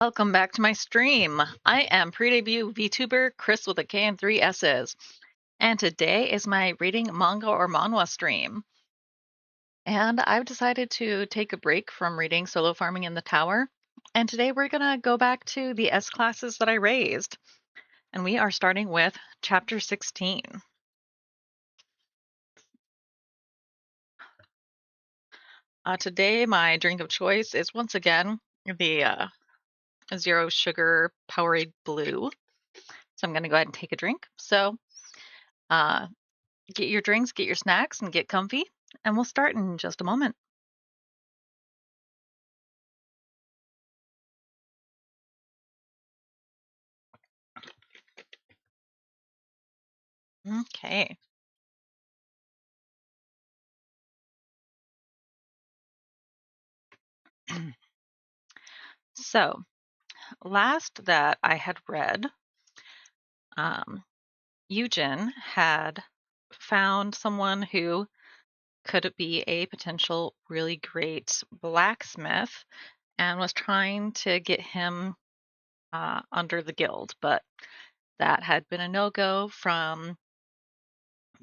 Welcome back to my stream. I am pre-debut VTuber Krisss with a K and 3 S's. And today is my reading manga or manhwa stream. And I've decided to take a break from reading Solo Farming in the Tower. And today we're going to go back to the S classes that I raised. And we are starting with chapter 16. Today my drink of choice is once again the Zero Sugar Powerade Blue. So I'm going to go ahead and take a drink. So get your drinks, get your snacks, and get comfy, and we'll start in just a moment. Okay. So, last that I had read, Yujin had found someone who could be a potential really great blacksmith and was trying to get him under the guild, but that had been a no-go from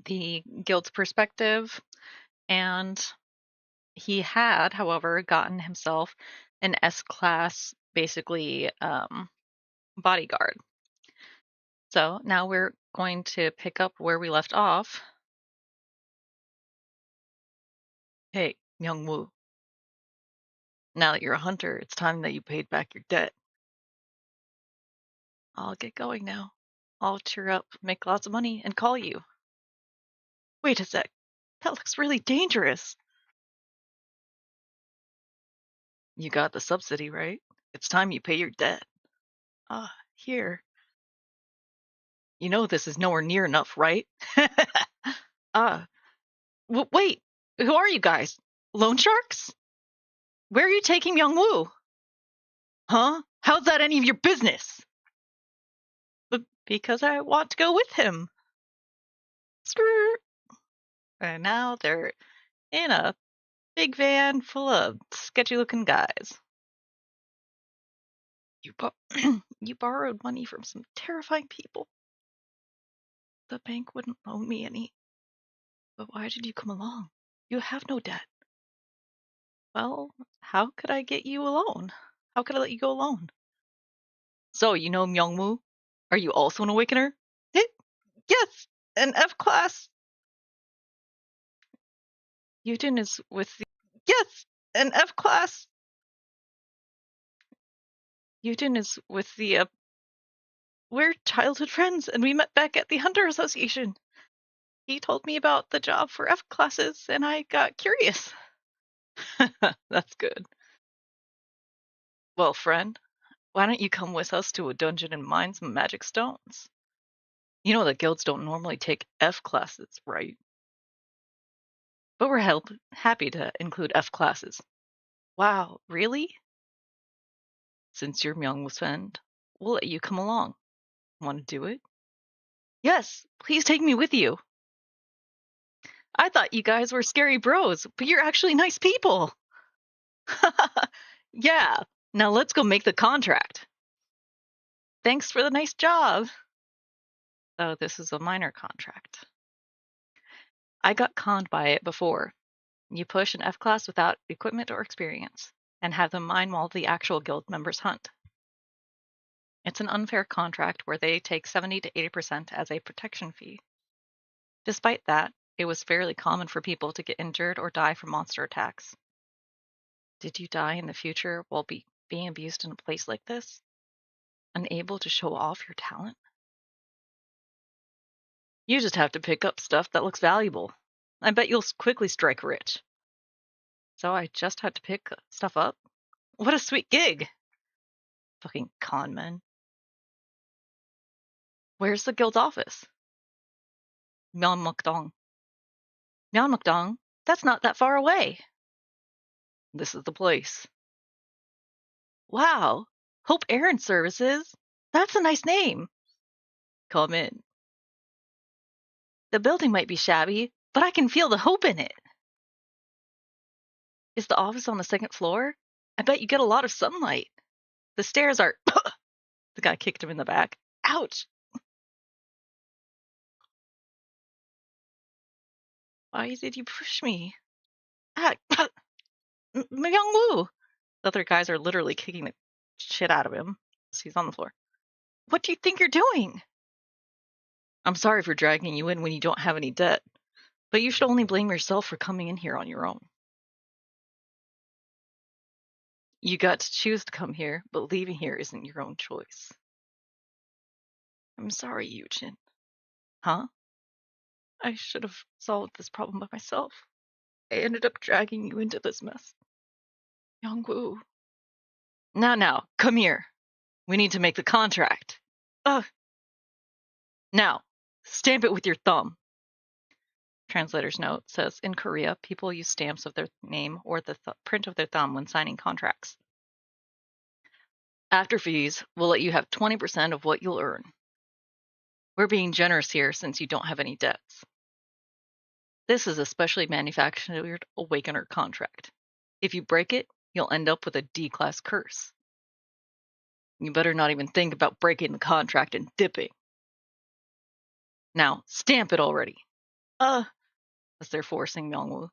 the guild's perspective, and he had, however, gotten himself an S-class, basically, bodyguard. So now we're going to pick up where we left off. Hey, Myeongwoo. Now that you're a hunter, it's time that you paid back your debt. I'll get going now. I'll cheer up, make lots of money, and call you. Wait a sec. That looks really dangerous. You got the subsidy, right? It's time you pay your debt. Here. You know this is nowhere near enough, right? Wait. Who are you guys? Loan sharks? Where are you taking Myeongwoo? Huh? How's that any of your business? Because I want to go with him. Screw. And now they're in a big van full of sketchy-looking guys. You borrowed money from some terrifying people. The bank wouldn't loan me any. But why did you come along? You have no debt. Well, how could I get you alone? How could I let you go alone? So, you know Myeongwoo? Are you also an awakener? Yes, an F-class. Yujin is with the... Yes, an F-class. Yujin is with the... We're childhood friends, and we met back at the Hunter Association. He told me about the job for F-classes, and I got curious. That's good. Well, friend, why don't you come with us to a dungeon and mine some magic stones? You know that guilds don't normally take F-classes, right? But we're happy to include F-classes. Wow, really? Since you're Myeongwoo's friend, we'll let you come along. Want to do it? Yes, please take me with you. I thought you guys were scary bros, but you're actually nice people. Yeah, now let's go make the contract. Thanks for the nice job. So this is a minor contract. I got conned by it before. You push an F-class without equipment or experience, and have them mine while the actual guild members hunt. It's an unfair contract where they take 70 to 80% as a protection fee. Despite that, it was fairly common for people to get injured or die from monster attacks. Did you die in the future while being abused in a place like this? Unable to show off your talent? You just have to pick up stuff that looks valuable. I bet you'll quickly strike rich. So I just had to pick stuff up? What a sweet gig! Fucking con men. Where's the guild office? Myeongwoo. Myeongwoo? That's not that far away. This is the place. Wow, Hope Errand Services? That's a nice name. Come in. The building might be shabby, but I can feel the hope in it. Is the office on the second floor? I bet you get a lot of sunlight. The stairs are... The guy kicked him in the back. Ouch! Why did you push me? Ah, Myeongwoo! The other guys are literally kicking the shit out of him. So he's on the floor. What do you think you're doing? I'm sorry for dragging you in when you don't have any debt, but you should only blame yourself for coming in here on your own. You got to choose to come here, but leaving here isn't your own choice. I'm sorry, Yujin. Huh? I should have solved this problem by myself. I ended up dragging you into this mess. Myeongwoo. Now, come here. We need to make the contract. Now, stamp it with your thumb. Translator's note says, in Korea, people use stamps of their name or the print of their thumb when signing contracts. After fees, we'll let you have 20% of what you'll earn. We're being generous here since you don't have any debts. This is a specially manufactured Awakener contract. If you break it, you'll end up with a D-class curse. You better not even think about breaking the contract and dipping. Now, stamp it already. As they're forcing Myeongwoo.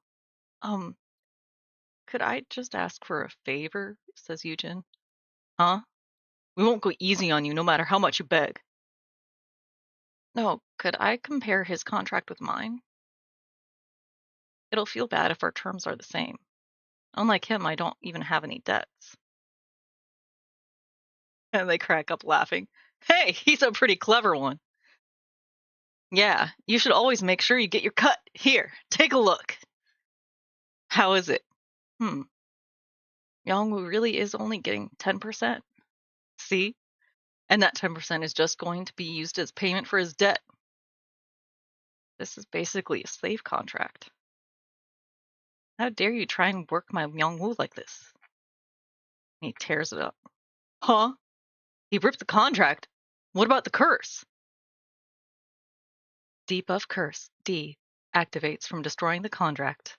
Could I just ask for a favor? Says Yujin. Huh? We won't go easy on you no matter how much you beg. No, could I compare his contract with mine? It'll feel bad if our terms are the same. Unlike him, I don't even have any debts. And they crack up laughing. Hey, he's a pretty clever one. Yeah, you should always make sure you get your cut. Here, take a look. How is it? Myeongwoo really is only getting 10%. See? And that 10% is just going to be used as payment for his debt. This is basically a slave contract. How dare you try and work my Myeongwoo like this? He tears it up. Huh? He ripped the contract? What about the curse? Debuff curse, D, activates from destroying the contract.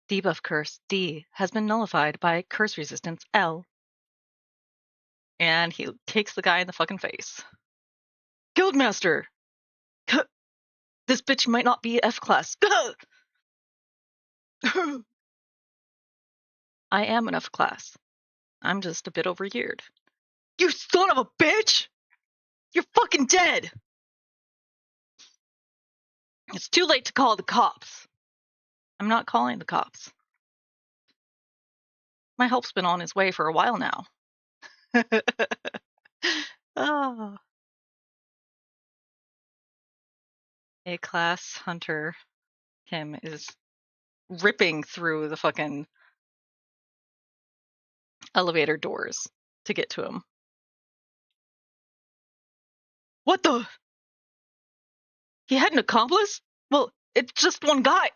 Debuff curse, D, has been nullified by curse resistance, L. And he kicks the guy in the fucking face. Guildmaster! This bitch might not be F-class. I am an F-class. I'm just a bit overgeared. You son of a bitch! You're fucking dead! It's too late to call the cops. I'm not calling the cops. My help's been on his way for a while now. Oh. A-class hunter Kim is ripping through the fucking elevator doors to get to him. What the? He had an accomplice? Well, it's just one guy.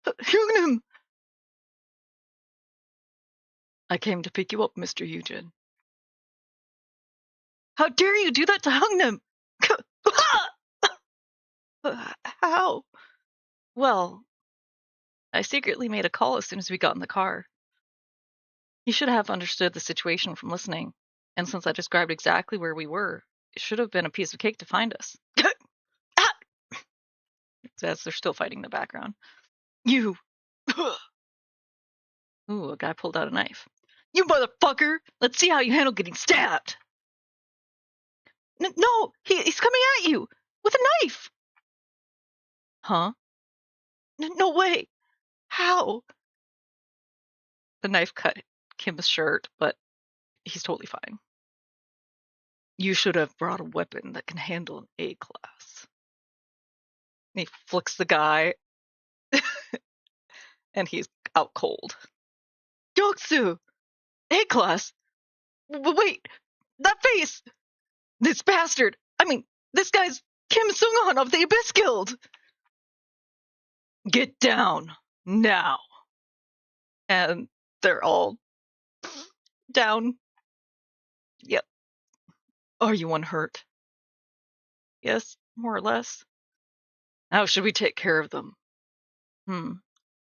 Hyungnim! I came to pick you up, Mr. Yujin. How dare you do that to Hyungnim? How? Well, I secretly made a call as soon as we got in the car. You should have understood the situation from listening, and since I described exactly where we were, it should have been a piece of cake to find us. As they're still fighting in the background. You! Ooh, a guy pulled out a knife. You motherfucker! Let's see how you handle getting stabbed! No! He's coming at you! With a knife! Huh? No way! How? The knife cut Kim's shirt, but he's totally fine. You should have brought a weapon that can handle an A-class. He flicks the guy, and he's out cold. Yoksu! A-class? Wait! That face! This bastard! This guy's Kim Sung-han of the Abyss Guild! Get down! Now! And they're all down. Yep. Are you unhurt? Yes, more or less. How should we take care of them?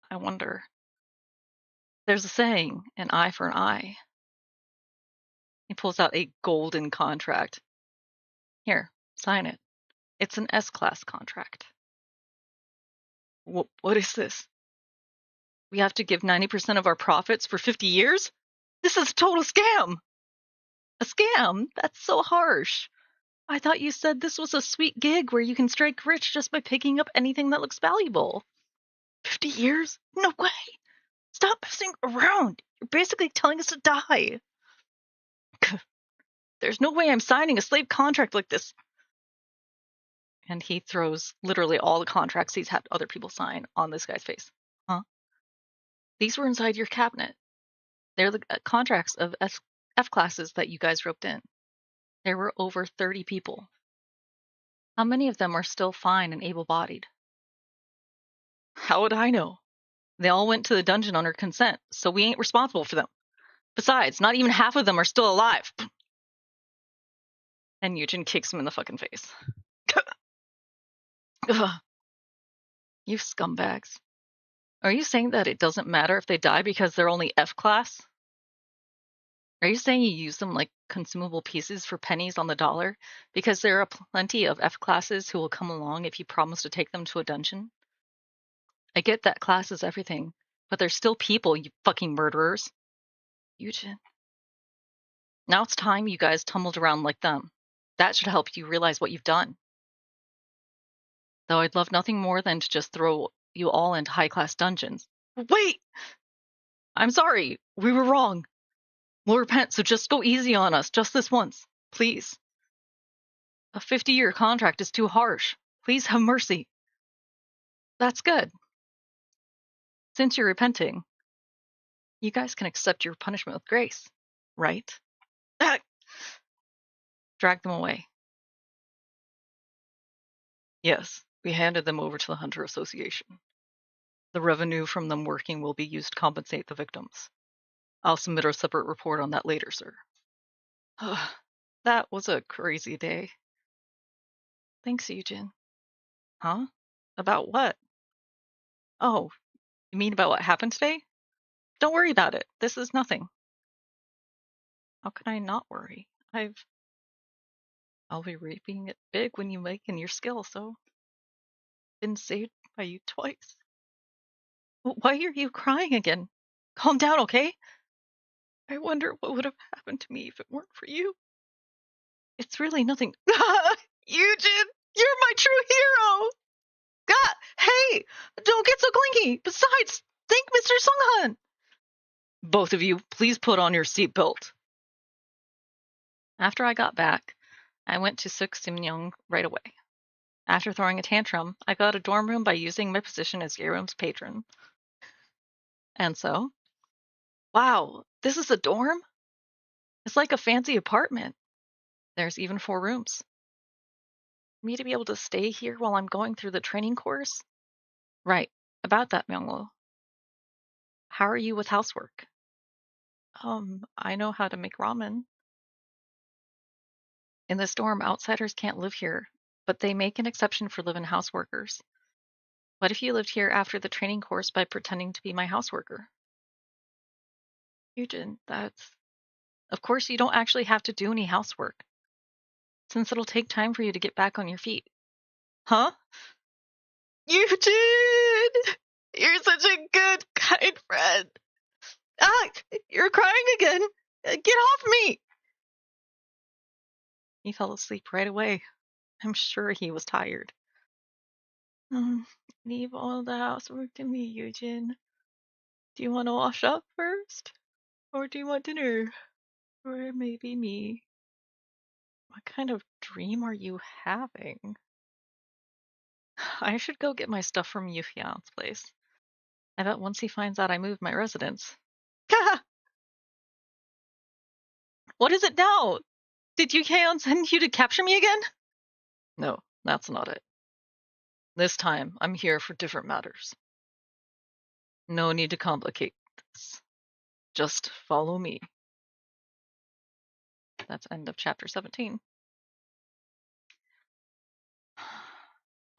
I wonder. There's a saying, an eye for an eye. He pulls out a golden contract. Here, sign it. It's an S-class contract. What is this? We have to give 90% of our profits for 50 years? This is a total scam! A scam? That's so harsh. I thought you said this was a sweet gig where you can strike rich just by picking up anything that looks valuable. 50 years? No way! Stop messing around! You're basically telling us to die! There's no way I'm signing a slave contract like this. And he throws literally all the contracts he's had other people sign on this guy's face. Huh? These were inside your cabinet. They're the contracts of F classes that you guys roped in. There were over 30 people. How many of them are still fine and able-bodied? How would I know? They all went to the dungeon under consent, so we ain't responsible for them. Besides, not even half of them are still alive. And Yujin kicks him in the fucking face. Ugh. You scumbags. Are you saying that it doesn't matter if they die because they're only F class? Are you saying you use them like consumable pieces for pennies on the dollar? Because there are plenty of F classes who will come along if you promise to take them to a dungeon? I get that class is everything, but they're still people, you fucking murderers. Yujin. Now it's time you guys tumbled around like them. That should help you realize what you've done. Though I'd love nothing more than to just throw you all into high-class dungeons. Wait! I'm sorry. We were wrong. We'll repent, so just go easy on us, just this once. Please. A 50-year contract is too harsh. Please have mercy. That's good. Since you're repenting, you guys can accept your punishment with grace, right? Drag them away. Yes, we handed them over to the Hunter Association. The revenue from them working will be used to compensate the victims. I'll submit a separate report on that later, sir. That was a crazy day. Thanks, Yujin. Huh? About what? Oh, you mean about what happened today? Don't worry about it. This is nothing. How can I not worry? I'll be reaping it big when you make in your skill, so. Been saved by you twice. Why are you crying again? Calm down, okay? I wonder what would have happened to me if it weren't for you. It's really nothing. Yujin, you're my true hero! God, hey, don't get so clingy. Besides, thank Mr. Sunghan. Both of you, please put on your seatbelt. After I got back, I went to Suk Simyoung right away. After throwing a tantrum, I got a dorm room by using my position as Yerim's patron. And so, wow, this is a dorm? It's like a fancy apartment. There's even 4 rooms. For me to be able to stay here while I'm going through the training course? Right, about that, Myeongwoo. How are you with housework? I know how to make ramen. In this dorm, outsiders can't live here, but they make an exception for live-in house workers. What if you lived here after the training course by pretending to be my house worker? Yujin, that's... Of course, you don't actually have to do any housework, since it'll take time for you to get back on your feet. Huh? Yujin! You're such a good, kind friend. Ah, you're crying again. Get off me! He fell asleep right away. I'm sure he was tired. Leave all the housework to me, Yujin. Do you want to wash up first? Or do you want dinner? Or maybe me? What kind of dream are you having? I should go get my stuff from Yuhyun's place. I bet once he finds out I moved my residence. What is it now? Did Yuhyun send you to capture me again? No, that's not it. This time, I'm here for different matters. No need to complicate this. Just follow me. That's end of chapter 17.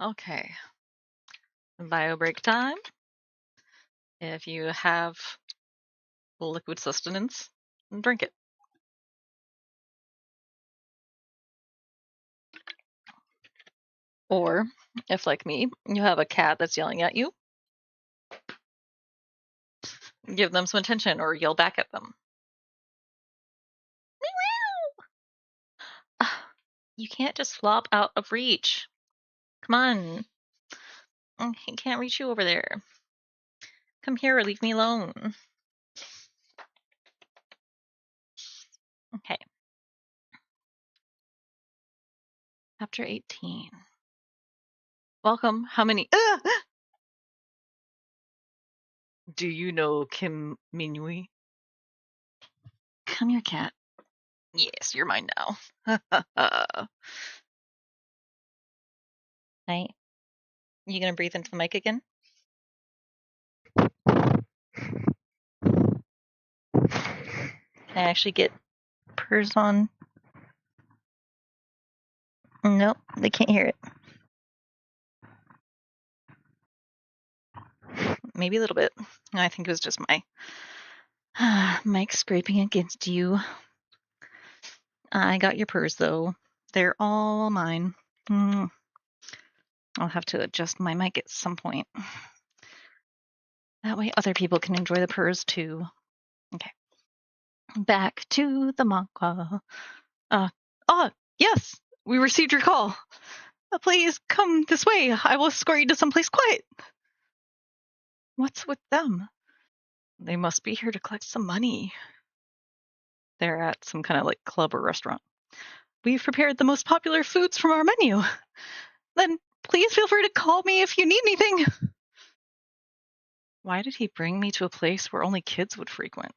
Okay. Bio break time. If you have liquid sustenance and drink it. Or, if like me, you have a cat that's yelling at you, give them some attention or yell back at them. You can't just flop out of reach. Come on. He can't reach you over there. Come here or leave me alone. Okay. Chapter 18. Welcome. How many? Do you know Kim Minui? Come here, cat. Yes, you're mine now. Hey, you gonna breathe into the mic again? Can I actually get purrs on? Nope, they can't hear it. Maybe a little bit. I think it was just my mic scraping against you. I got your purrs though. They're all mine. I'll have to adjust my mic at some point. That way other people can enjoy the purrs too. Okay. Back to the manga. Yes, we received your call. Please come this way. I will escort you to someplace quiet. What's with them? They must be here to collect some money. They're at some kind of like club or restaurant. We've prepared the most popular foods from our menu. Then please feel free to call me if you need anything. Why did he bring me to a place where only kids would frequent?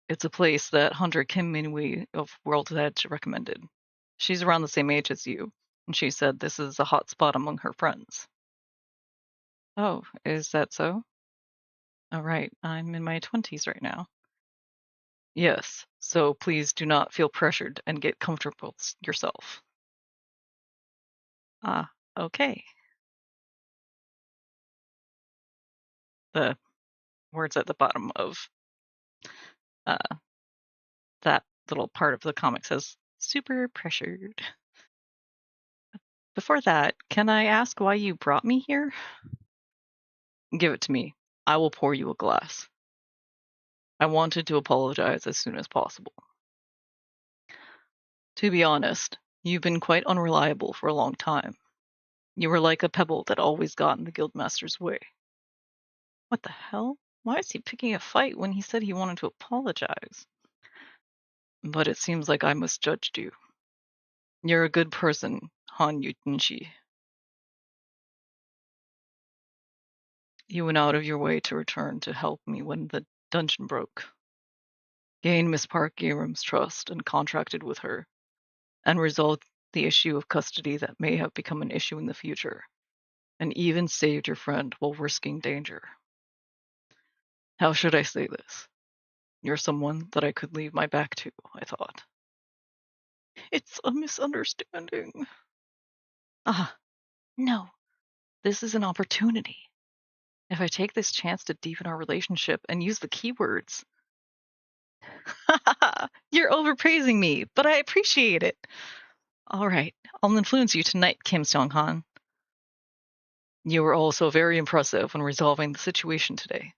It's a place that Hunter Kim Minwee of World's Edge recommended. She's around the same age as you, and she said this is a hot spot among her friends. Oh, is that so? Oh, right. I'm in my 20s right now. Yes, so please do not feel pressured and get comfortable yourself. Ah, okay. The words at the bottom of that little part of the comic says, super pressured. Before that, can I ask why you brought me here? Give it to me. I will pour you a glass. I wanted to apologize as soon as possible. To be honest, you've been quite unreliable for a long time. You were like a pebble that always got in the guildmaster's way. What the hell? Why is he picking a fight when he said he wanted to apologize? But it seems like I misjudged you. You're a good person, Han Yujin. You went out of your way to return to help me when the dungeon broke. Gained Miss Park Yerim's trust and contracted with her, and resolved the issue of custody that may have become an issue in the future, and even saved your friend while risking danger. How should I say this? You're someone that I could leave my back to, I thought. It's a misunderstanding. No. This is an opportunity. If I take this chance to deepen our relationship and use the keywords. You're overpraising me, but I appreciate it. All right, I'll influence you tonight, Kim Seong-han. You were also very impressive when resolving the situation today.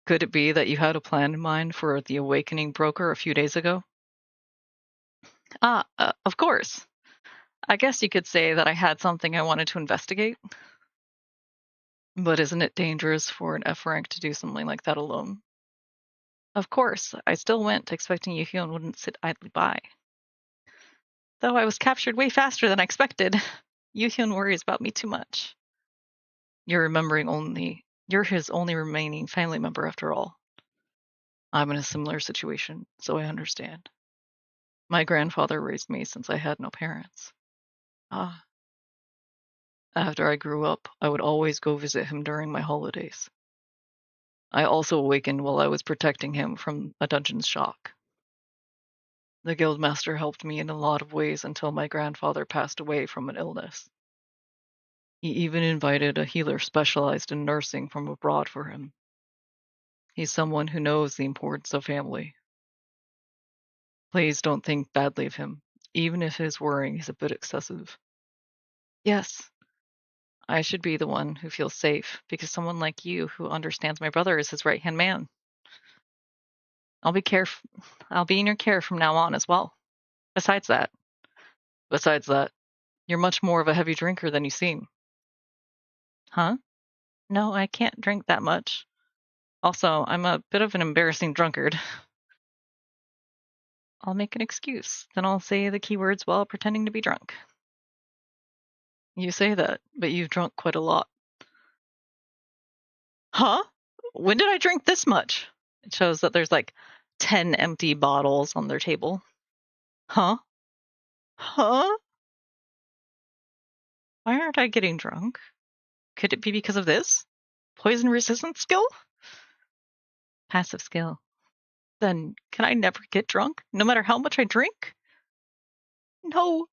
Could it be that you had a plan in mind for the awakening broker a few days ago? Of course. I guess you could say that I had something I wanted to investigate. But isn't it dangerous for an F rank to do something like that alone? Of course, I still went, expecting Yuhyun wouldn't sit idly by. Though I was captured way faster than I expected, Yuhyun worries about me too much. You're his only remaining family member after all. I'm in a similar situation, so I understand. My grandfather raised me since I had no parents. After I grew up, I would always go visit him during my holidays. I also awakened while I was protecting him from a dungeon's shock. The guildmaster helped me in a lot of ways until my grandfather passed away from an illness. He even invited a healer specialized in nursing from abroad for him. He's someone who knows the importance of family. Please don't think badly of him, even if his worrying is a bit excessive. Yes, I should be the one who feels safe, because someone like you who understands my brother is his right-hand man. I'll be in your care from now on as well. Besides that, you're much more of a heavy drinker than you seem. Huh? No, I can't drink that much. Also, I'm a bit of an embarrassing drunkard. I'll make an excuse. Then I'll say the keywords while pretending to be drunk. You say that, but you've drunk quite a lot. Huh? When did I drink this much? It shows that there's like 10 empty bottles on their table. Huh? Huh? Why aren't I getting drunk? Could it be because of this? Poison resistance skill? Passive skill. Then can I never get drunk, no matter how much I drink? No,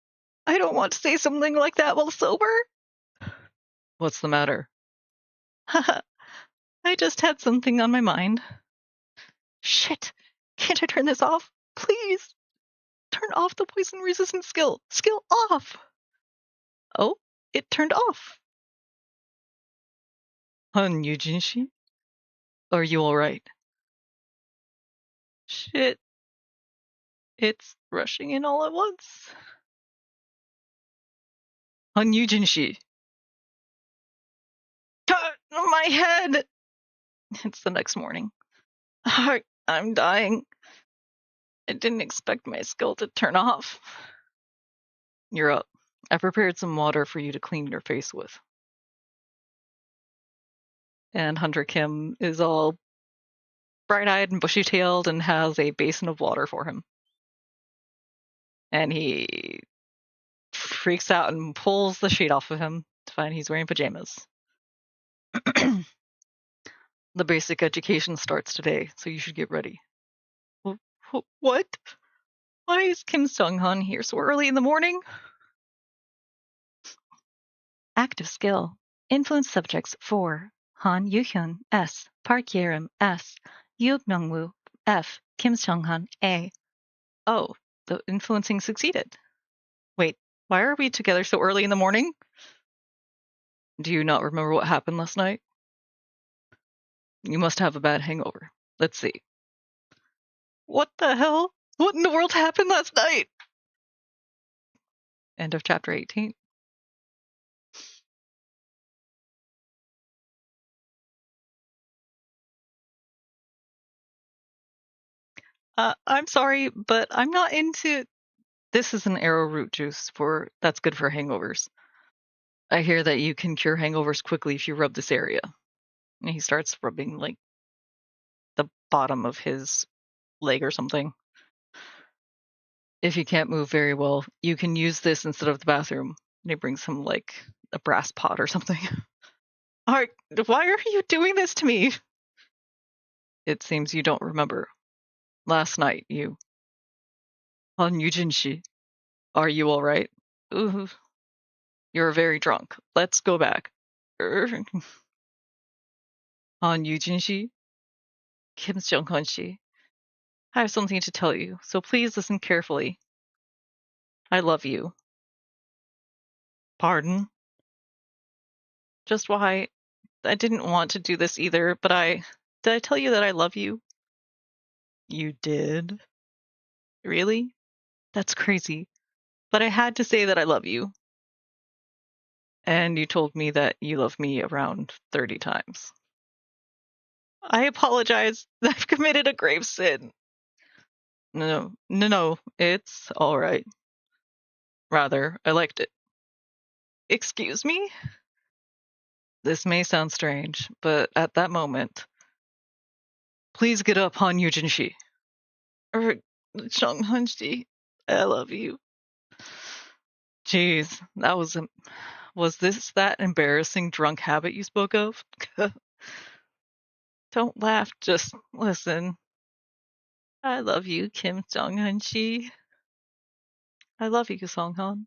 I don't want to say something like that while sober. What's the matter? Haha, I just had something on my mind. Shit, can't I turn this off? Please, turn off the poison resistance skill. Skill off. Oh, it turned off. Hun Yujin, are you alright? Shit, it's rushing in all at once. Hun Yujin, my head! It's the next morning. I'm dying. I didn't expect my skill to turn off. You're up. I prepared some water for you to clean your face with. And Hunter Kim is all bright-eyed and bushy-tailed and has a basin of water for him. And he freaks out and pulls the sheet off of him to find he's wearing pajamas. The basic education starts today, so you should get ready. What? Why is Kim Sung-han here so early in the morning? Active skill. Influence subjects 4. Han Yuhyun S. Park Yerim S. Yerim and Myeongwoo F. Kim Sung-han A. Oh, the influencing succeeded. Wait, why are we together so early in the morning? Do you not remember what happened last night? You must have a bad hangover. Let's see. What the hell? What in the world happened last night? End of chapter 18. I'm sorry, but I'm not into... This is an arrowroot juice that's good for hangovers. I hear that you can cure hangovers quickly if you rub this area. And he starts rubbing, like, the bottom of his leg or something. If you can't move very well, you can use this instead of the bathroom. And he brings him, like, a brass pot or something. Art, why are you doing this to me? It seems you don't remember. Last night, you... On Yujin, are you alright? Ooh, you're very drunk. Let's go back. On Yujin, Kim Jong-un, I have something to tell you, so please listen carefully. I love you. Pardon? Just why? I didn't want to do this either, but did I tell you that I love you? You did? Really? That's crazy. But I had to say that I love you. And you told me that you love me around 30 times. I apologize. I've committed a grave sin. No, it's alright. Rather, I liked it. Excuse me? This may sound strange, but at that moment, please get up, Han Yujin-shi. Chong-han-shi, I love you. Jeez, was this that embarrassing drunk habit you spoke of? Don't laugh, just listen. I love you, Kim Jong-un-shi. I love you, Song-han.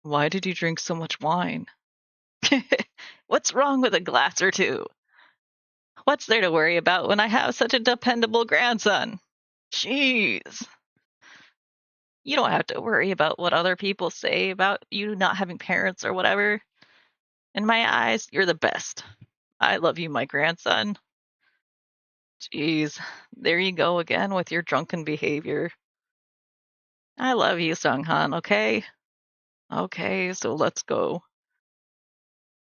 Why did you drink so much wine? What's wrong with a glass or two? What's there to worry about when I have such a dependable grandson? Jeez. You don't have to worry about what other people say about you not having parents or whatever. In my eyes, you're the best. I love you, my grandson. Jeez, there you go again with your drunken behavior. I love you, Sunghan, okay? Okay, so let's go.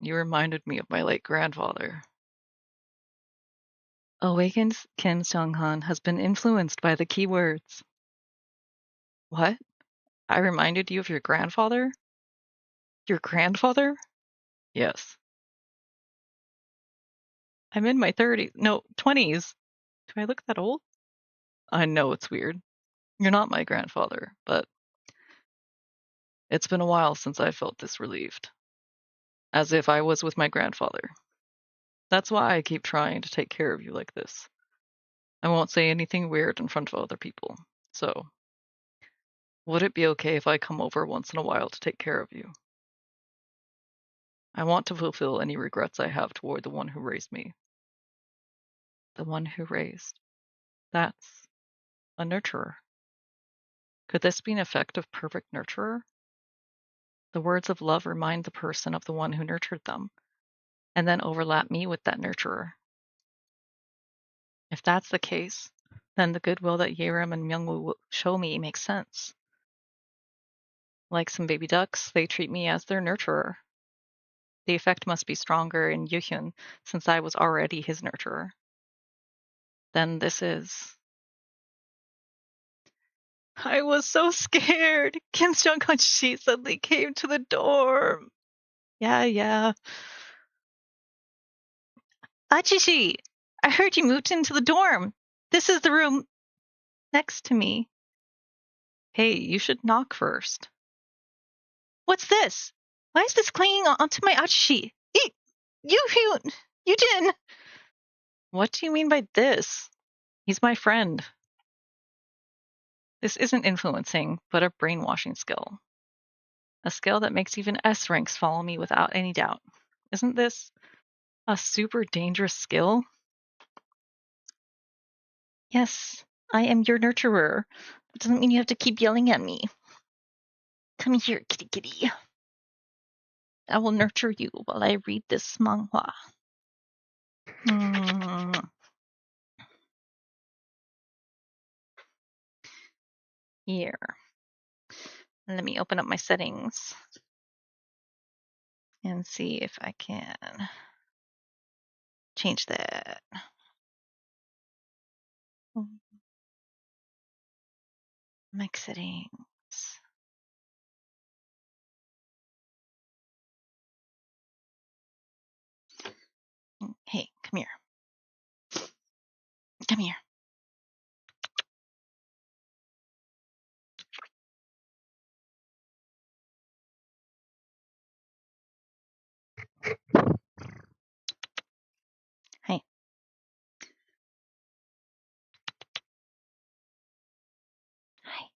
You reminded me of my late grandfather. Awakened Kim Sunghan has been influenced by the keywords. What? I reminded you of your grandfather? Your grandfather? Yes. I'm in my 30s. No, 20s. Do I look that old? I know it's weird. You're not my grandfather, but it's been a while since I felt this relieved. As if I was with my grandfather. That's why I keep trying to take care of you like this. I won't say anything weird in front of other people. So, would it be okay if I come over once in a while to take care of you? I want to fulfill any regrets I have toward the one who raised me. The one who raised. That's a nurturer. Could this be an effective perfect nurturer? The words of love remind the person of the one who nurtured them, and then overlap me with that nurturer. If that's the case, then the goodwill that Yerim and Myeongwoo show me makes sense. Like some baby ducks, they treat me as their nurturer. The effect must be stronger in Yujin, since I was already his nurturer. Then this is... I was so scared! Kim Jong-un-shi suddenly came to the dorm! Yeah. Achishi! I heard you moved into the dorm! This is the room next to me. Hey, you should knock first. What's this? Why is this clinging onto my Achishi? Yujin! What do you mean by this? He's my friend. This isn't influencing, but a brainwashing skill. A skill that makes even S ranks follow me without any doubt. Isn't this a super dangerous skill? Yes, I am your nurturer. That doesn't mean you have to keep yelling at me. Come here, kitty kitty. I will nurture you while I read this manhwa. Here. Let me open up my settings and see if I can change that. Mic settings. Hey, come here. Come here. Hey. Hi.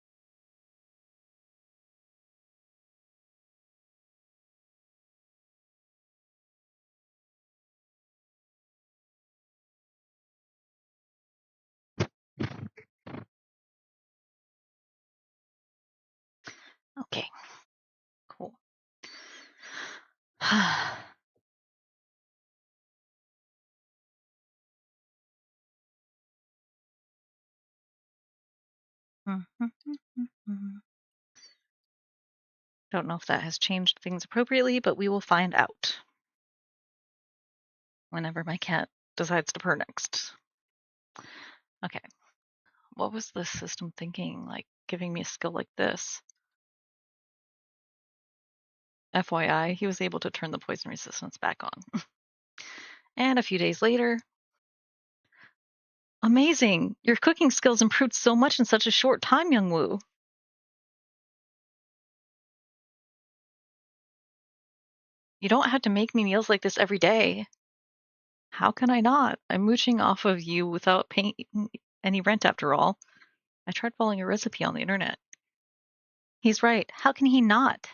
Okay. Cool. Don't know if that has changed things appropriately, but we will find out whenever my cat decides to purr next. Okay. What was this system thinking, like giving me a skill like this? FYI, he was able to turn the poison resistance back on. And a few days later, amazing! Your cooking skills improved so much in such a short time, Myeongwoo. You don't have to make me meals like this every day. How can I not? I'm mooching off of you without paying any rent after all. I tried following a recipe on the internet. He's right. How can he not?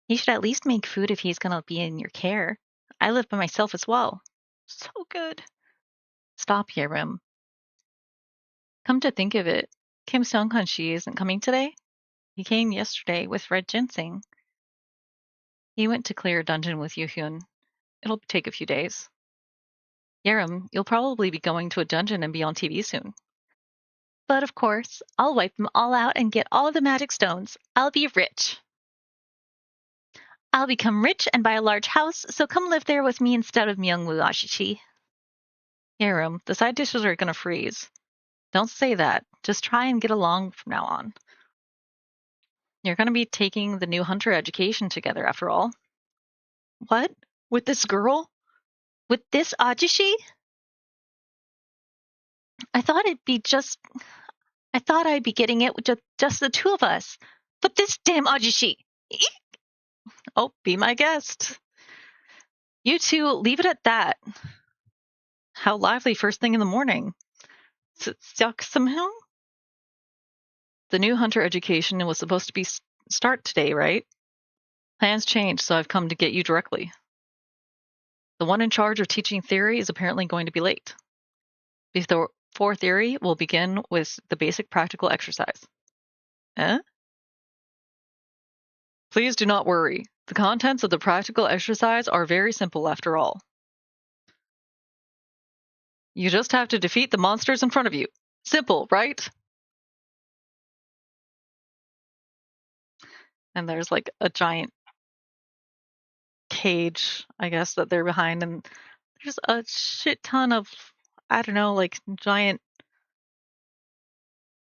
He should at least make food if he's gonna be in your care. I live by myself as well. So good. Stop, Yerim. Come to think of it, Kim Seong-han-shi isn't coming today? He came yesterday with red ginseng. He went to clear a dungeon with Yoo-hyun. It'll take a few days. Yerim, you'll probably be going to a dungeon and be on TV soon. But of course, I'll wipe them all out and get all the magic stones. I'll be rich. I'll become rich and buy a large house, so come live there with me instead of Myeongwoo Ashichi. Yerim, the side dishes are gonna freeze. Don't say that. Just try and get along from now on. You're gonna be taking the new hunter education together after all. What? With this girl? With this Ajishi? I thought I'd be getting it with just the two of us. But this damn Ajishi! Eek! Oh, be my guest. You two, leave it at that. How lively first thing in the morning. The new hunter education was supposed to be start today, right? Plans changed, so I've come to get you directly. The one in charge of teaching theory is apparently going to be late. Before theory, we'll begin with the basic practical exercise. Eh? Please do not worry. The contents of the practical exercise are very simple after all. You just have to defeat the monsters in front of you. Simple, right? And there's like a giant cage, I guess, that they're behind, and there's a shit ton of, I don't know, like giant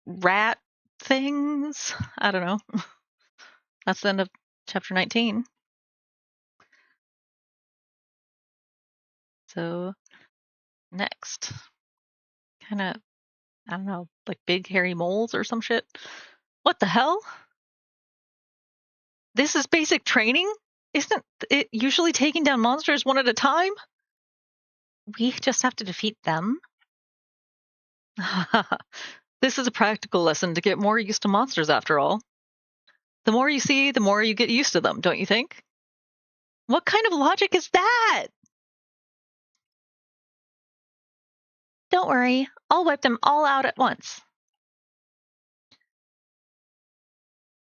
rat things. I don't know. That's the end of chapter 19. So next, kind of, I don't know, like big hairy moles or some shit. What the hell? This is basic training? Isn't it usually taking down monsters one at a time? We just have to defeat them? This is a practical lesson to get more used to monsters after all. The more you see, the more you get used to them, don't you think? What kind of logic is that? Don't worry, I'll wipe them all out at once.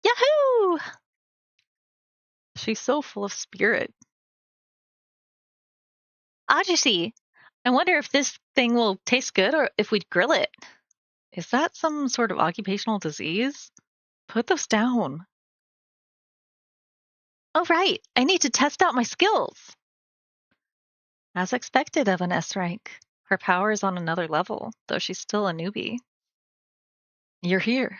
Yahoo! She's so full of spirit. Ajishi, I wonder if this thing will taste good or if we grill it. Is that some sort of occupational disease? Put those down. Oh, right. I need to test out my skills. As expected of an S rank, her power is on another level, though she's still a newbie. You're here.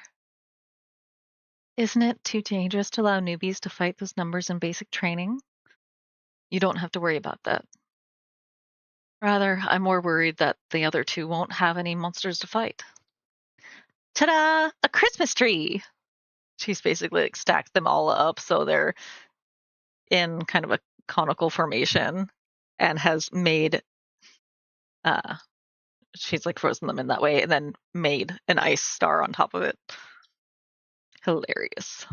Isn't it too dangerous to allow newbies to fight those numbers in basic training? You don't have to worry about that. Rather, I'm more worried that the other two won't have any monsters to fight. Ta-da! A Christmas tree! She's basically like stacked them all up so they're in kind of a conical formation and has made she's like frozen them in that way and then made an ice star on top of it. Hilarious.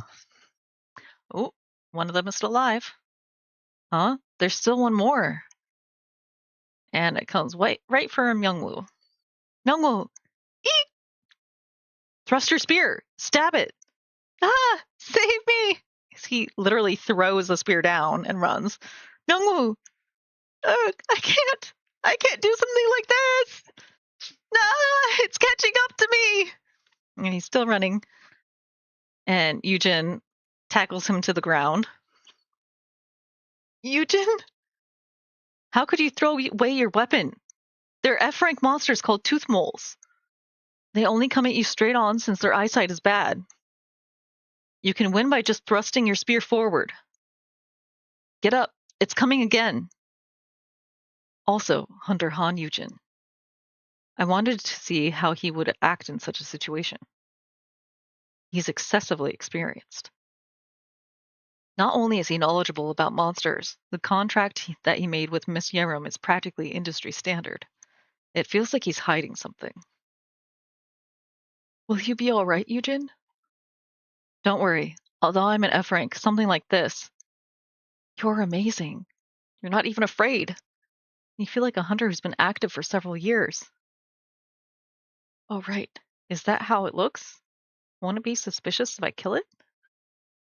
Oh, one of them is still alive. Huh? There's still one more. And it comes right for Myeongwoo. Myeongwoo! Eek! Thrust your spear! Stab it! Ah! Save me! He literally throws the spear down and runs. Myeongwoo! I can't do something like this! Ah! It's catching up to me! And he's still running. And Yujin tackles him to the ground. Yujin? How could you throw away your weapon? They're F-rank monsters called tooth moles. They only come at you straight on since their eyesight is bad. You can win by just thrusting your spear forward. Get up. It's coming again. Also, Hunter Han Yujin. I wanted to see how he would act in such a situation. He's excessively experienced. Not only is he knowledgeable about monsters, the contract that he made with Miss Yerim is practically industry standard. It feels like he's hiding something. Will you be all right, Yujin? Don't worry. Although I'm an F rank, something like this. You're amazing. You're not even afraid. You feel like a hunter who's been active for several years. Oh, right. Is that how it looks? Won't it be suspicious if I kill it?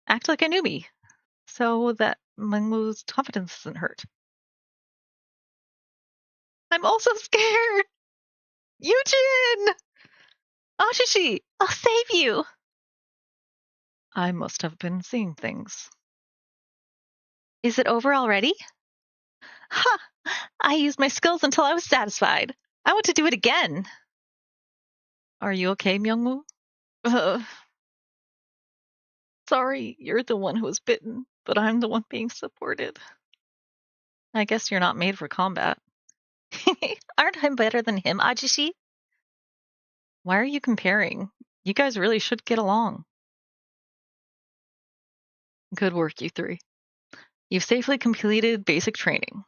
Act like a newbie, so that Myeongwoo's confidence isn't hurt. I'm also scared! Yujin! Ashishi, I'll save you! I must have been seeing things. Is it over already? Ha! I used my skills until I was satisfied. I want to do it again. Are you okay, Myeongwoo? Uh, sorry, you're the one who was bitten, but I'm the one being supported. I guess you're not made for combat. Aren't I better than him, Ajishi? Why are you comparing? You guys really should get along. Good work, you three. You've safely completed basic training.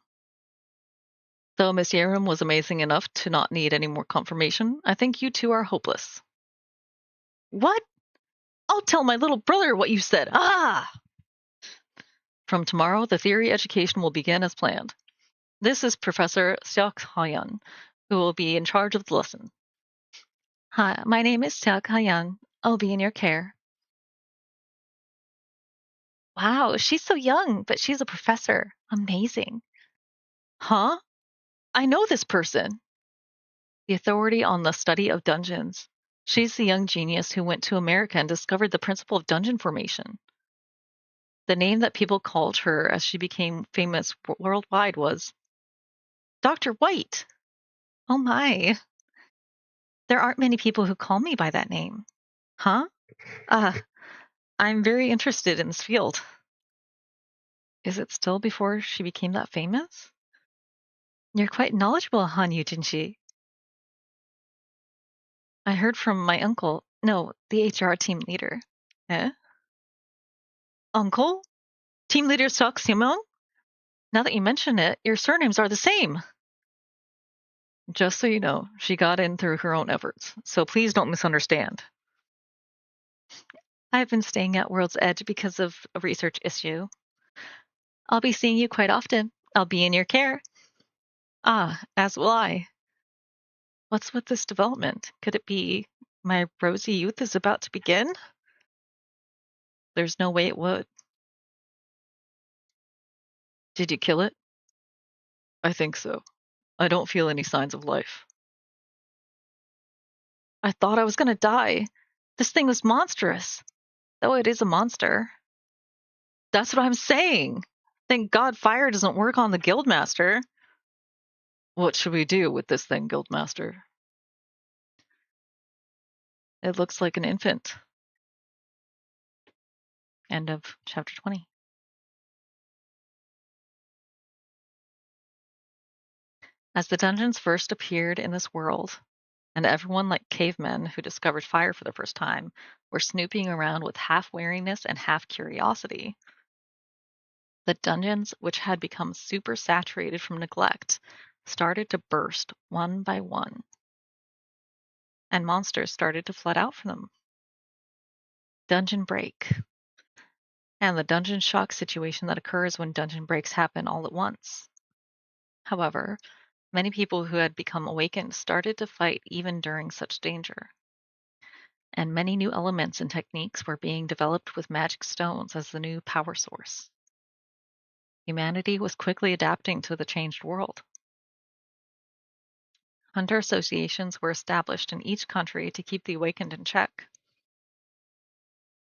Though Miss Yerim was amazing enough to not need any more confirmation, I think you two are hopeless. What? I'll tell my little brother what you said. Ah! From tomorrow, the theory education will begin as planned. This is Professor Seok Hyun, who will be in charge of the lesson. Hi, my name is Seok Hyun. I'll be in your care. Wow, she's so young, but she's a professor. Amazing. Huh? I know this person. The authority on the study of dungeons. She's the young genius who went to America and discovered the principle of dungeon formation. The name that people called her as she became famous worldwide was Dr. White. Oh my. There aren't many people who call me by that name. Huh? Uh, I'm very interested in this field. Is it still before she became that famous? You're quite knowledgeable, Han Yujin. I heard from my uncle. No, the HR team leader. Eh? Uncle? Team leader Seok Simon? Now that you mention it, your surnames are the same. Just so you know, she got in through her own efforts, so please don't misunderstand. I've been staying at World's Edge because of a research issue. I'll be seeing you quite often. I'll be in your care. Ah, as will I. What's with this development? Could it be my rosy youth is about to begin? There's no way it would. Did you kill it? I think so. I don't feel any signs of life. I thought I was gonna die. This thing was monstrous. Though it is a monster. That's what I'm saying. Thank God fire doesn't work on the Guildmaster. What should we do with this thing, Guildmaster? It looks like an infant. End of chapter 20. As the dungeons first appeared in this world, and everyone like cavemen who discovered fire for the first time were snooping around with half wariness and half curiosity, the dungeons, which had become super saturated from neglect, started to burst one by one, and monsters started to flood out from them. Dungeon break. And the dungeon shock situation that occurs when dungeon breaks happen all at once. However, many people who had become awakened started to fight even during such danger. And many new elements and techniques were being developed with magic stones as the new power source. Humanity was quickly adapting to the changed world. Hunter associations were established in each country to keep the awakened in check.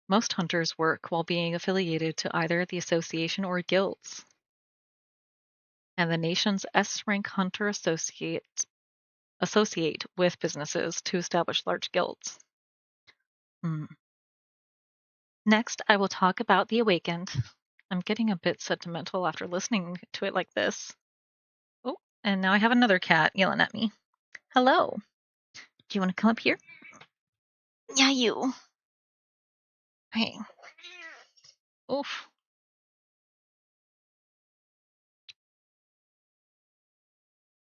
Most hunters work while being affiliated to either the association or guilds. And the nation's S-rank hunter associate with businesses to establish large guilds. Next, I will talk about the awakened. I'm getting a bit sentimental after listening to it like this. Oh, and now I have another cat yelling at me. Hello. Do you want to come up here? Yeah, you. Hey. Oof.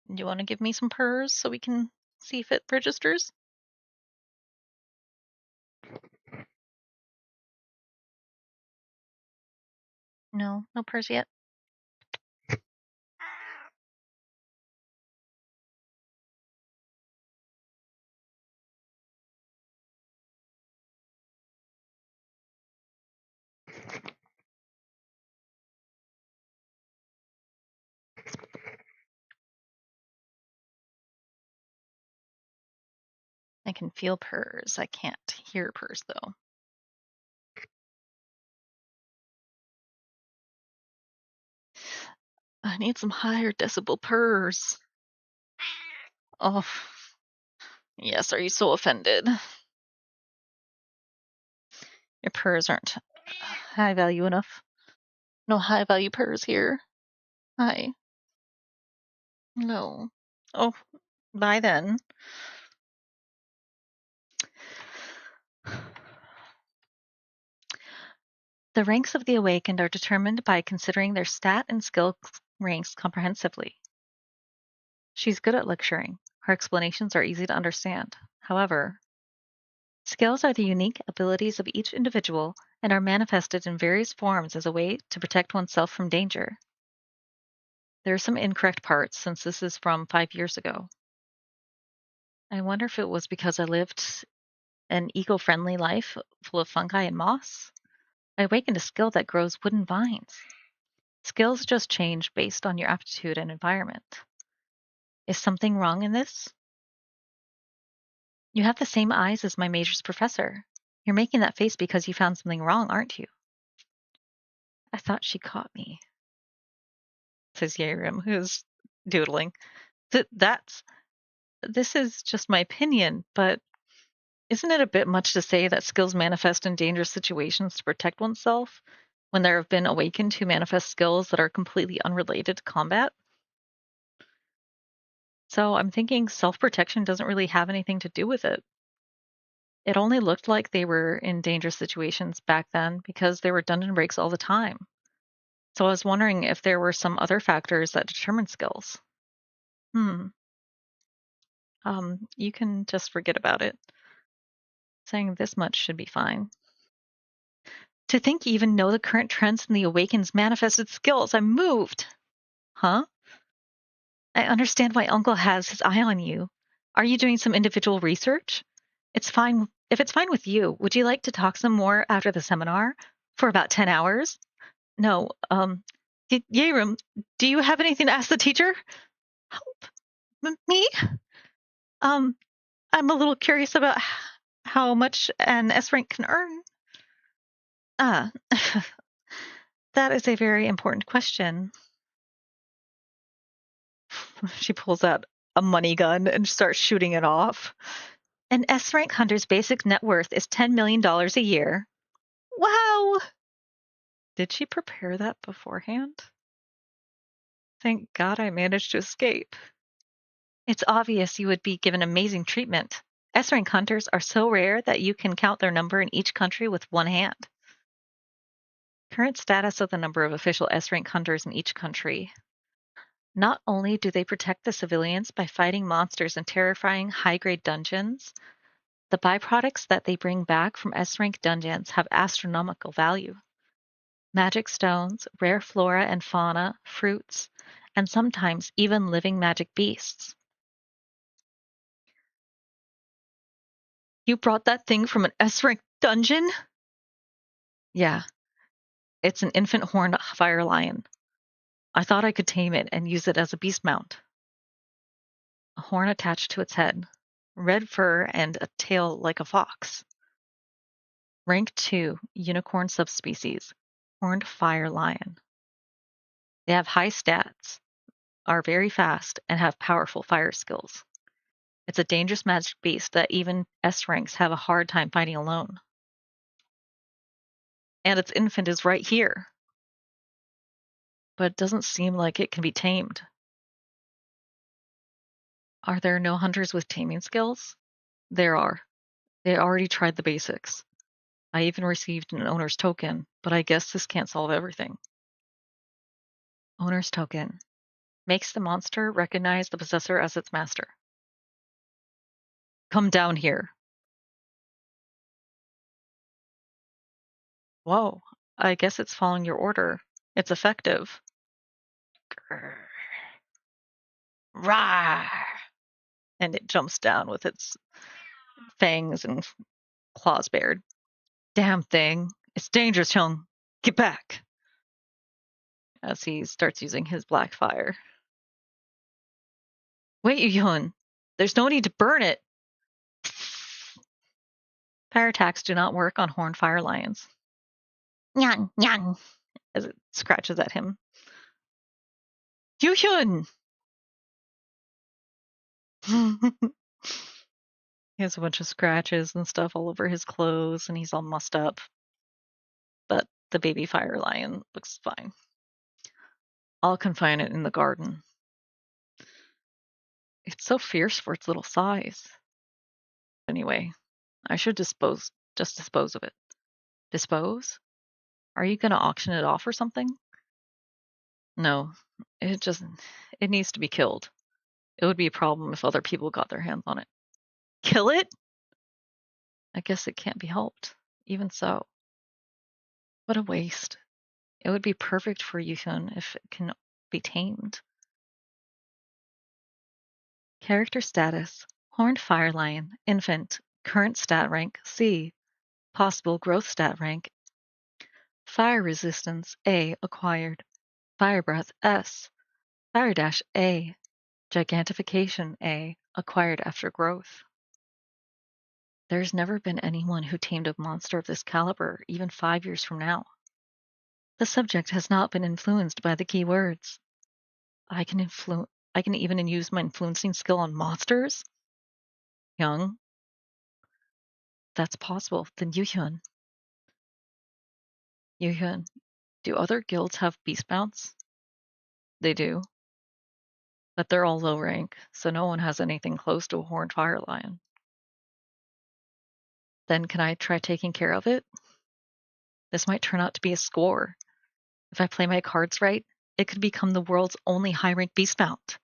Do you want to give me some purrs so we can see if it registers? No, no purrs yet. can feel purrs. I can't hear purrs, though. I need some higher decibel purrs. Oh, yes, are you so offended? Your purrs aren't high value enough. No high value purrs here. Hi. No. Oh, bye then. The ranks of the awakened are determined by considering their stat and skill ranks comprehensively. She's good at lecturing. Her explanations are easy to understand. However, skills are the unique abilities of each individual and are manifested in various forms as a way to protect oneself from danger. There are some incorrect parts since this is from 5 years ago. I wonder if it was because I lived an eco-friendly life full of fungi and moss. I awakened a skill that grows wooden vines. Skills just change based on your aptitude and environment. Is something wrong in this? You have the same eyes as my major's professor. You're making that face because you found something wrong, aren't you? I thought she caught me, says Yerim, who's doodling. This is just my opinion, but isn't it a bit much to say that skills manifest in dangerous situations to protect oneself when there have been awakened who manifest skills that are completely unrelated to combat? So I'm thinking self-protection doesn't really have anything to do with it. It only looked like they were in dangerous situations back then because there were dungeon breaks all the time. So I was wondering if there were some other factors that determine skills. Hmm. You can just forget about it. Saying this much should be fine. To think you even know the current trends in the Awaken's manifested skills, I'm moved. Huh? I understand why Uncle has his eye on you. Are you doing some individual research? It's fine. If it's fine with you, would you like to talk some more after the seminar? For about 10 hours? No, Yerim, do you have anything to ask the teacher? Help. Me? Um, I'm a little curious about how much an S rank can earn. Ah, that is a very important question. She pulls out a money gun and starts shooting it off. An S rank hunter's basic net worth is $10 million a year. Wow! Did she prepare that beforehand? Thank God I managed to escape. It's obvious you would be given amazing treatment. S rank hunters are so rare that you can count their number in each country with one hand. Current status of the number of official S rank hunters in each country. Not only do they protect the civilians by fighting monsters in terrifying high-grade dungeons, the byproducts that they bring back from S-rank dungeons have astronomical value. Magic stones, rare flora and fauna, fruits, and sometimes even living magic beasts. You brought that thing from an S-rank dungeon? Yeah, it's an infant horned fire lion. I thought I could tame it and use it as a beast mount. A horn attached to its head, red fur and a tail like a fox. Rank 2, unicorn subspecies, horned fire lion. They have high stats, are very fast, and have powerful fire skills. It's a dangerous magic beast that even S ranks have a hard time fighting alone. And its infant is right here. But it doesn't seem like it can be tamed. Are there no hunters with taming skills? There are. They already tried the basics. I even received an owner's token, but I guess this can't solve everything. Owner's token. Makes the monster recognize the possessor as its master. Come down here. Whoa, I guess it's following your order. It's effective. Grr. Rawr! And it jumps down with its fangs and claws bared. Damn thing. It's dangerous, Hyung. Get back. As he starts using his black fire. Wait, Yujin. There's no need to burn it. Fire attacks do not work on horned fire lions. Nyan, nyan, as it scratches at him. Yujin! He has a bunch of scratches and stuff all over his clothes, and he's all mussed up. But the baby fire lion looks fine. I'll confine it in the garden. It's so fierce for its little size. Anyway, I should dispose of it. Dispose? Are you gonna auction it off or something? No, it needs to be killed. It would be a problem if other people got their hands on it. Kill it? I guess it can't be helped. Even so. What a waste. It would be perfect for Yukon if it can be tamed. Character status: Horned Fire Lion, Infant, current stat rank C, possible growth stat rank. Fire resistance A acquired. Fire breath S. Fire dash A. Gigantification A acquired after growth. There's never been anyone who tamed a monster of this caliber, even 5 years from now. The subject has not been influenced by the keywords. I can even use my influencing skill on monsters? Young? That's possible. Then Yuhyun. Yuhyun, do other guilds have beast mounts? They do. But they're all low rank, so no one has anything close to a horned fire lion. Then can I try taking care of it? This might turn out to be a score. If I play my cards right, it could become the world's only high-rank beast mount.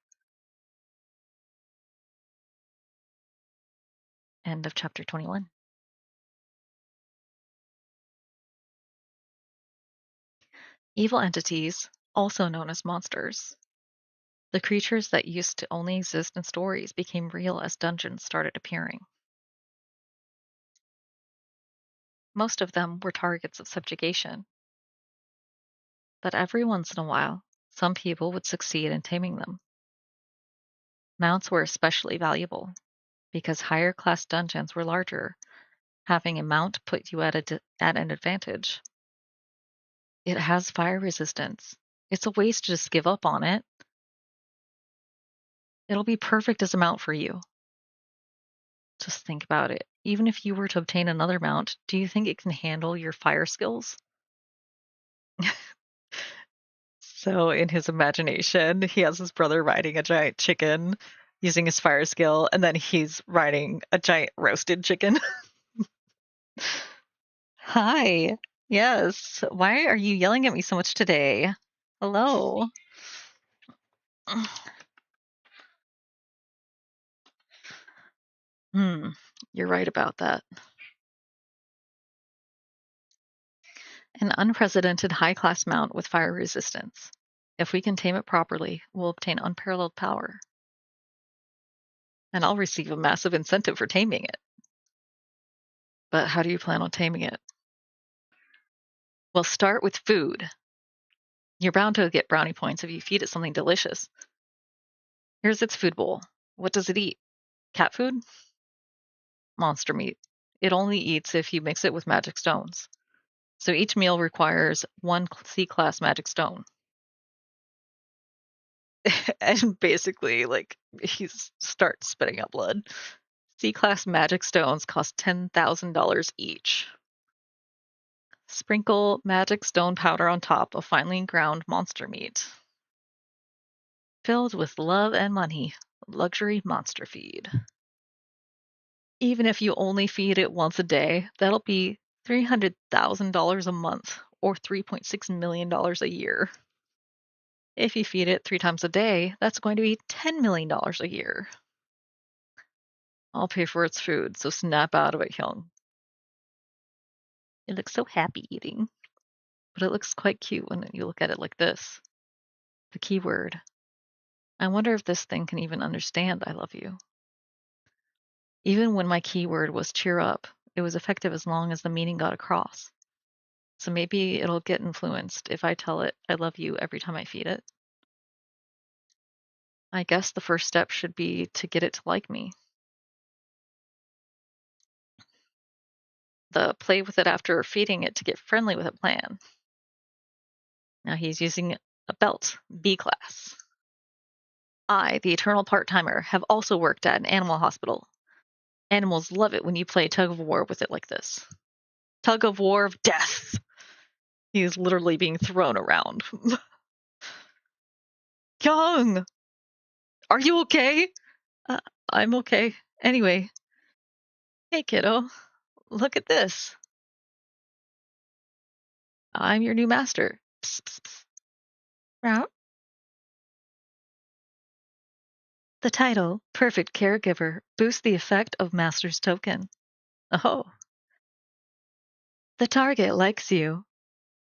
End of chapter 21. Evil entities, also known as monsters. The creatures that used to only exist in stories became real as dungeons started appearing. Most of them were targets of subjugation. But every once in a while, some people would succeed in taming them. Mounts were especially valuable, because higher class dungeons were larger. Having a mount put you at an advantage. It has fire resistance. It's a waste to just give up on it. It'll be perfect as a mount for you. Just think about it. Even if you were to obtain another mount, do you think it can handle your fire skills? So in his imagination, he has his brother riding a giant chicken using his fire skill, and then he's riding a giant roasted chicken. Hi. Yes. Why are you yelling at me so much today? Hello. You're right about that. An unprecedented high-class mount with fire resistance. If we can tame it properly, we'll obtain unparalleled power. And I'll receive a massive incentive for taming it. But how do you plan on taming it? Well, start with food. You're bound to get brownie points if you feed it something delicious. Here's its food bowl. What does it eat? Cat food? Monster meat. It only eats if you mix it with magic stones. So each meal requires 1 C-class magic stone. And basically, he starts spitting out blood. C-class magic stones cost $10,000 each. Sprinkle magic stone powder on top of finely ground monster meat. Filled with love and money, luxury monster feed. Even if you only feed it once a day, that'll be $300,000 a month, or $3.6 million a year. If you feed it 3 times a day, that's going to be $10 million a year. I'll pay for its food, so snap out of it, Hyung. It looks so happy eating. But it looks quite cute when you look at it like this. The keyword. I wonder if this thing can even understand I love you. Even when my keyword was cheer up, it was effective as long as the meaning got across. So maybe it'll get influenced if I tell it I love you every time I feed it. I guess the first step should be to get it to like me. the play with it after feeding it to get friendly with a plan. Now he's using a belt, B class. I, the eternal part-timer, have also worked at an animal hospital. Animals love it when you play tug of war with it like this. Tug of war of death. He's literally being thrown around. Young! Are you okay? I'm okay. Anyway. Hey, kiddo. Look at this. I'm your new master. Psst, psst, psst. Meow. The title, Perfect Caregiver, boosts the effect of Master's Token. Oh. The target likes you.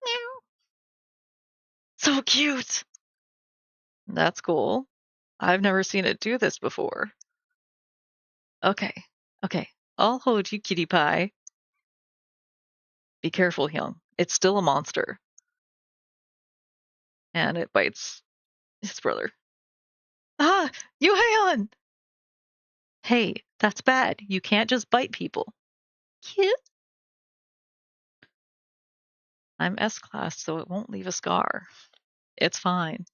Meow. So cute! That's cool. I've never seen it do this before. Okay. I'll hold you, kitty pie. Be careful, Hyung. It's still a monster. And it bites his brother. Ah! Yoo-haeon! Hey, that's bad. You can't just bite people. Cute. I'm S-class, so it won't leave a scar. It's fine.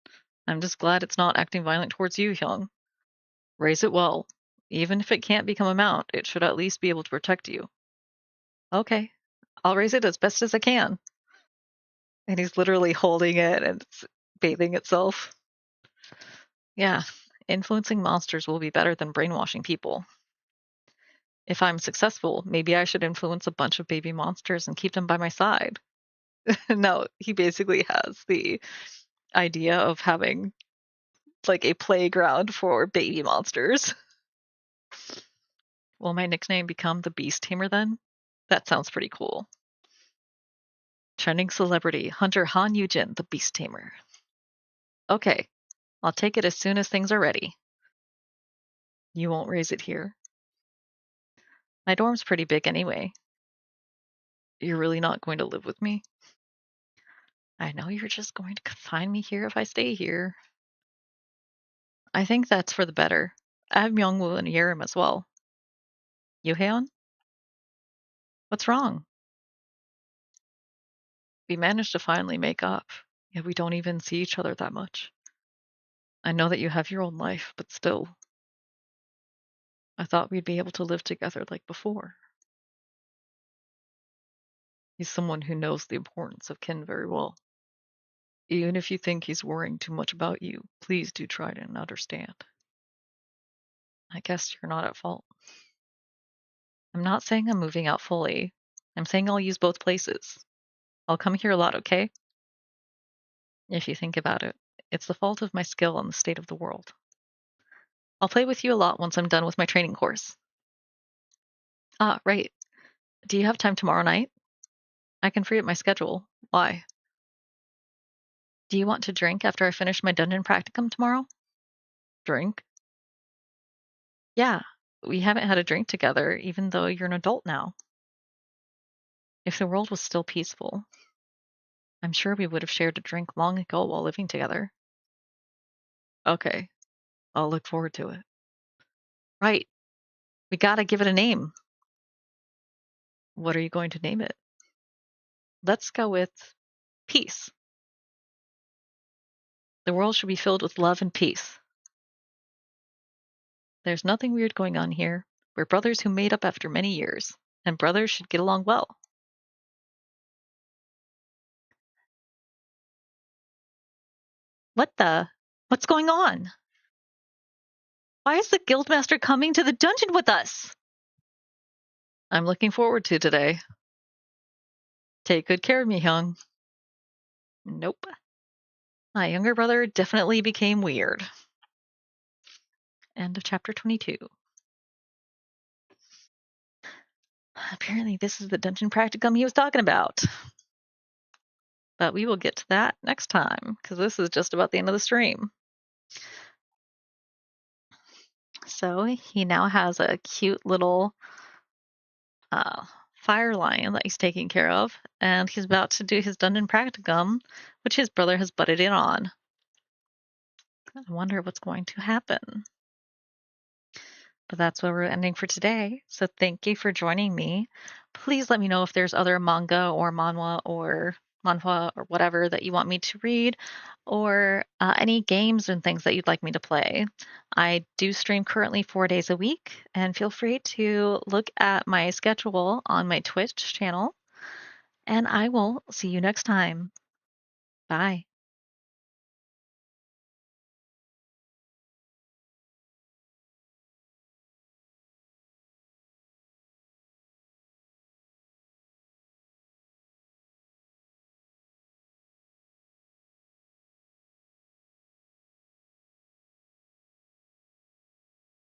I'm just glad it's not acting violent towards you, Hyung. Raise it well. Even if it can't become a mount, it should at least be able to protect you. Okay. I'll raise it as best as I can. And he's literally holding it and it's bathing itself. Yeah, influencing monsters will be better than brainwashing people. If I'm successful, maybe I should influence a bunch of baby monsters and keep them by my side. No, he basically has the idea of having like a playground for baby monsters. Will my nickname become the Beast Tamer then? That sounds pretty cool. Trending celebrity, Hunter Han Yujin, the Beast Tamer. Okay, I'll take it as soon as things are ready. You won't raise it here? My dorm's pretty big anyway. You're really not going to live with me? I know you're just going to confine me here if I stay here. I think that's for the better. I have Myeongwoo and Yerim as well. Yuhaeon? What's wrong? We managed to finally make up, yet we don't even see each other that much. I know that you have your own life, but still. I thought we'd be able to live together like before. He's someone who knows the importance of kin very well. Even if you think he's worrying too much about you, please do try to understand. I guess you're not at fault. I'm not saying I'm moving out fully. I'm saying I'll use both places. I'll come here a lot, okay? If you think about it, it's the fault of my skill and the state of the world. I'll play with you a lot once I'm done with my training course. Ah, right. Do you have time tomorrow night? I can free up my schedule. Why? Do you want to drink after I finish my dungeon practicum tomorrow? Drink? Yeah, we haven't had a drink together, even though you're an adult now. If the world was still peaceful, I'm sure we would have shared a drink long ago while living together. Okay, I'll look forward to it. Right, we gotta give it a name. What are you going to name it? Let's go with peace. The world should be filled with love and peace. There's nothing weird going on here. We're brothers who made up after many years, and brothers should get along well. What the? What's going on? Why is the guildmaster coming to the dungeon with us? I'm looking forward to today. Take good care of me, Hyung. Nope. My younger brother definitely became weird. End of chapter 22. Apparently this is the dungeon practicum he was talking about. But we will get to that next time, because this is just about the end of the stream. So he now has a cute little fire lion that he's taking care of, and he's about to do his dungeon practicum, which his brother has butted in on. I wonder what's going to happen. But that's where we're ending for today. So thank you for joining me. Please let me know if there's other manga or manhwa or whatever that you want me to read, or any games and things that you'd like me to play. I do stream currently 4 days a week, and feel free to look at my schedule on my Twitch channel. And I will see you next time. Bye.